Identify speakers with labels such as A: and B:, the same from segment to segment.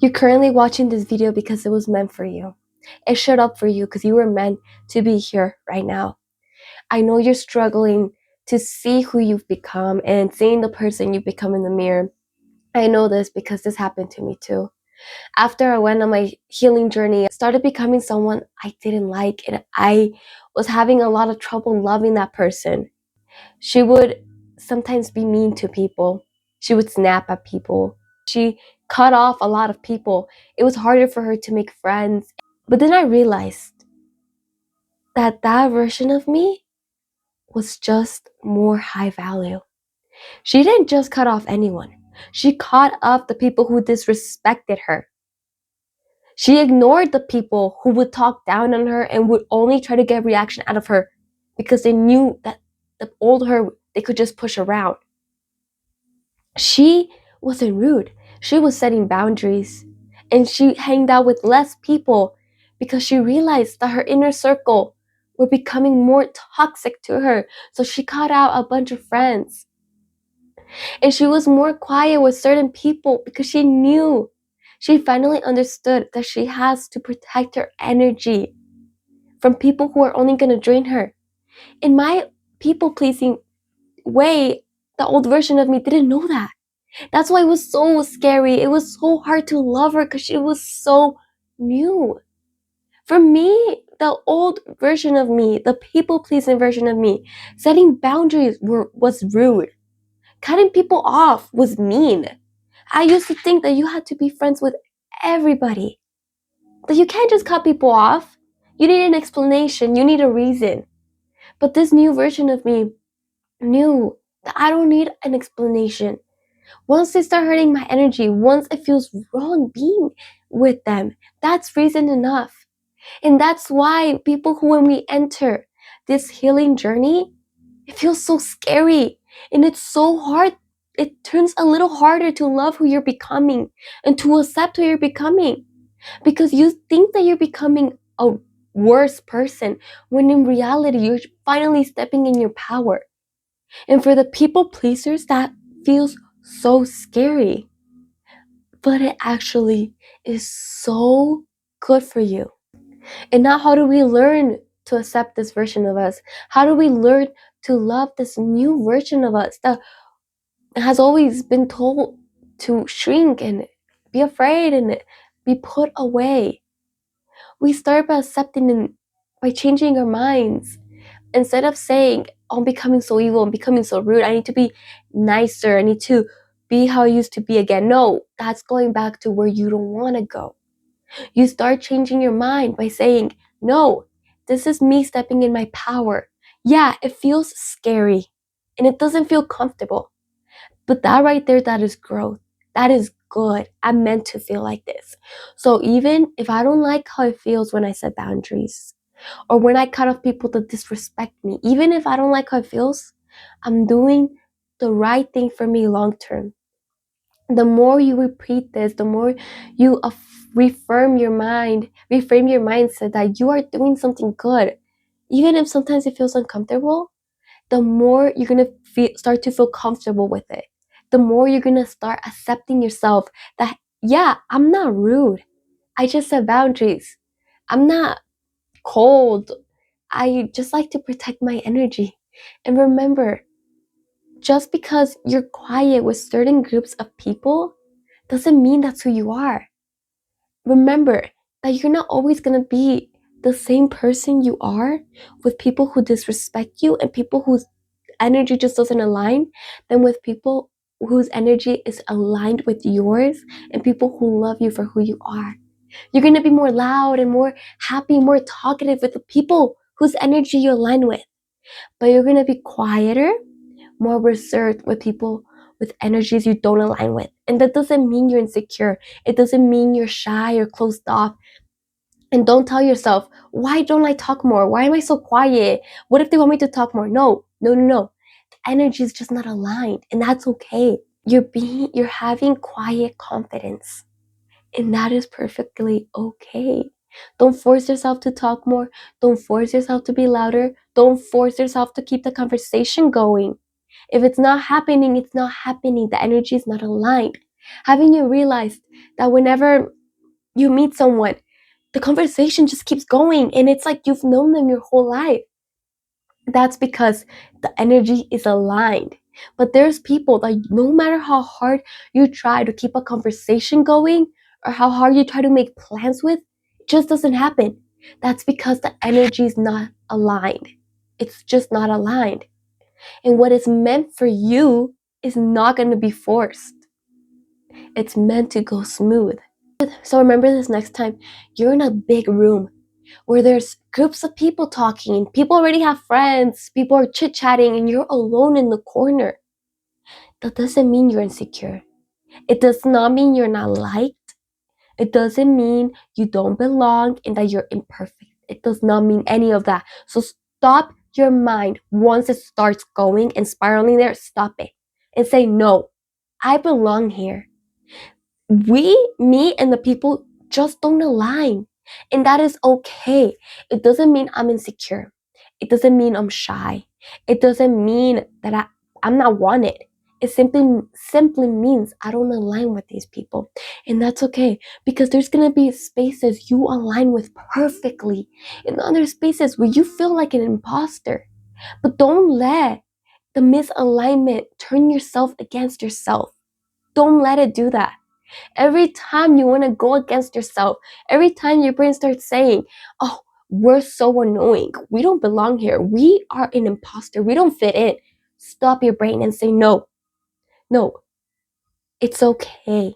A: You're currently watching this video because it was meant for you. It showed up for you because you were meant to be here right now. I know you're struggling to see who you've become and seeing the person you've become in the mirror. I know this because this happened to me too. After I went on my healing journey, I started becoming someone I didn't like, and I was having a lot of trouble loving that person. She would sometimes be mean to people. She would snap at people. She cut off a lot of people. It was harder for her to make friends. But then I realized that that version of me was just more high value. She didn't just cut off anyone. She cut off the people who disrespected her. She ignored the people who would talk down on her and would only try to get reaction out of her because they knew that the old her they could just push around. She wasn't rude. She was setting boundaries. And she hanged out with less people because she realized that her inner circle were becoming more toxic to her. So she cut out a bunch of friends. And she was more quiet with certain people because she knew. She finally understood that she has to protect her energy from people who are only going to drain her. In my people pleasing way, the old version of me didn't know that. That's why it was so scary. It was so hard to love her because she was so new. For me, the old version of me, the people-pleasing version of me, setting boundaries was rude. Cutting people off was mean. I used to think that you had to be friends with everybody. That you can't just cut people off. You need an explanation. You need a reason. But this new version of me knew that I don't need an explanation. Once they start hurting my energy, once it feels wrong being with them, that's reason enough. And that's why people who, when we enter this healing journey, it feels so scary and it's so hard. It turns a little harder to love who you're becoming and to accept who you're becoming because you think that you're becoming a worse person when in reality you're finally stepping in your power. And for the people pleasers, that feels so scary. But it actually is so good for you. And now, how do we learn to accept this version of us? How do we learn to love this new version of us that has always been told to shrink and be afraid and be put away? We start by accepting and by changing our minds. Instead of saying, oh, I'm becoming so evil, I'm becoming so rude, I need to be nicer, I need to be how I used to be again. No, that's going back to where you don't want to go. You start changing your mind by saying, no, this is me stepping in my power. Yeah, it feels scary and it doesn't feel comfortable. But that right there, that is growth. That is good. I'm meant to feel like this. So even if I don't like how it feels when I set boundaries, or when I cut off people that disrespect me, even if I don't like how it feels, I'm doing the right thing for me long term. The more you repeat this, the more you reframe your mindset that you are doing something good. Even if sometimes it feels uncomfortable, the more you're going to start to feel comfortable with it. The more you're going to start accepting yourself that, yeah, I'm not rude. I just set boundaries. I'm not cold. I just like to protect my energy. And remember, just because you're quiet with certain groups of people doesn't mean that's who you are. Remember that you're not always going to be the same person you are with people who disrespect you and people whose energy just doesn't align than with people whose energy is aligned with yours and people who love you for who you are. You're going to be more loud and more happy, more talkative with the people whose energy you align with. But you're going to be quieter, more reserved with people with energies you don't align with. And that doesn't mean you're insecure. It doesn't mean you're shy or closed off. And don't tell yourself, why don't I talk more? Why am I so quiet? What if they want me to talk more? No. The energy is just not aligned. And that's okay. You're having quiet confidence. And that is perfectly okay. Don't force yourself to talk more. Don't force yourself to be louder. Don't force yourself to keep the conversation going. If it's not happening, it's not happening. The energy is not aligned. Haven't you realized that whenever you meet someone, the conversation just keeps going and it's like you've known them your whole life? That's because the energy is aligned. But there's people that no matter how hard you try to keep a conversation going or how hard you try to make plans with, it just doesn't happen. That's because the energy is not aligned. It's just not aligned. And what is meant for you is not going to be forced. It's meant to go smooth. So remember this next time you're in a big room where there's groups of people talking, people already have friends, people are chit-chatting, and you're alone in the corner. That doesn't mean you're insecure. It does not mean you're not liked. It doesn't mean you don't belong and that you're imperfect. It does not mean any of that. So stop your mind once it starts going and spiraling there. Stop it and say, no, I belong here. Me and the people just don't align. And that is okay. It doesn't mean I'm insecure. It doesn't mean I'm shy. It doesn't mean that I'm not wanted. It simply means I don't align with these people. And that's okay because there's gonna be spaces you align with perfectly and other spaces where you feel like an imposter. But don't let the misalignment turn yourself against yourself. Don't let it do that. Every time you want to go against yourself, every time your brain starts saying, oh, we're so annoying, we don't belong here, we are an imposter, we don't fit in, stop your brain and say, no, no, it's okay.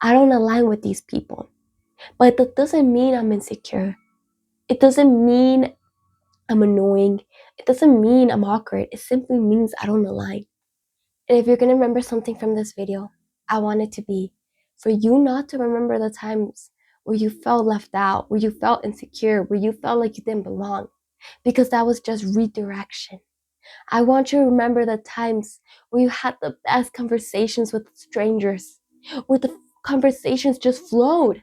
A: I don't align with these people. But that doesn't mean I'm insecure. It doesn't mean I'm annoying. It doesn't mean I'm awkward. It simply means I don't align. And if you're going to remember something from this video, I want it to be for you not to remember the times where you felt left out, where you felt insecure, where you felt like you didn't belong, because that was just redirection. I want you to remember the times where you had the best conversations with strangers, where the conversations just flowed,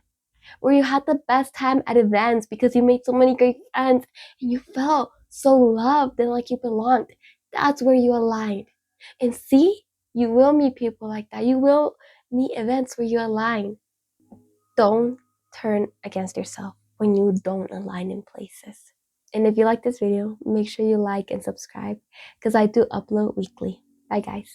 A: where you had the best time at events because you made so many great friends and you felt so loved and like you belonged. That's where you aligned. And see, you will meet people like that. You will meet events where you align. Don't turn against yourself when you don't align in places. And if you like this video, make sure you like and subscribe because I do upload weekly. Bye, guys.